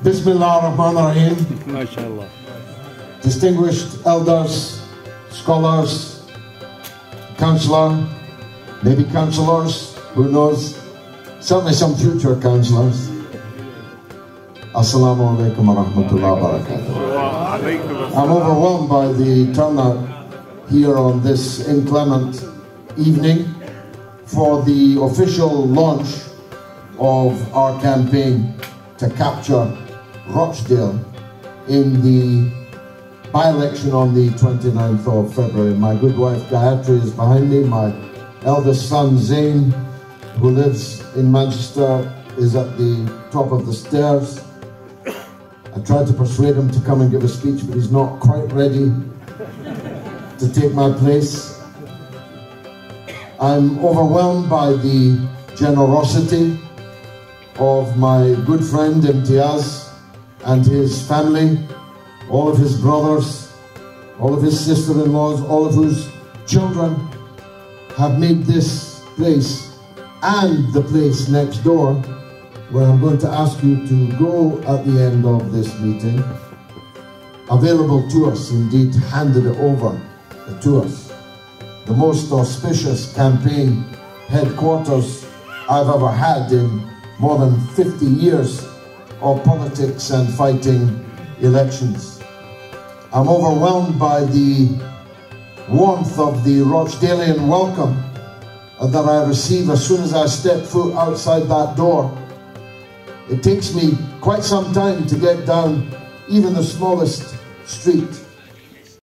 Bismillah ar-Rahman ar-Rahim. MashaAllah. Distinguished elders, scholars, councillor, maybe councillors, who knows, certainly some future councillors. Assalamu alaikum wa rahmatullahi wa barakatuh. I'm overwhelmed by the turnout here on this inclement evening for the official launch of our campaign to capture Rochdale in the by-election on the 29th of February. My good wife Gayatri is behind me. My eldest son Zain, who lives in Manchester, is at the top of the stairs. I tried to persuade him to come and give a speech, but he's not quite ready to take my place. I'm overwhelmed by the generosity of my good friend Imtiaz and his family, all of his brothers, all of his sister-in-laws, all of whose children have made this place and the place next door, where I'm going to ask you to go at the end of this meeting, available to us, indeed handed it over to us. The most auspicious campaign headquarters I've ever had in more than 50 years of politics and fighting elections. I'm overwhelmed by the warmth of the Rochdalian welcome that I receive as soon as I step foot outside that door. It takes me quite some time to get down even the smallest street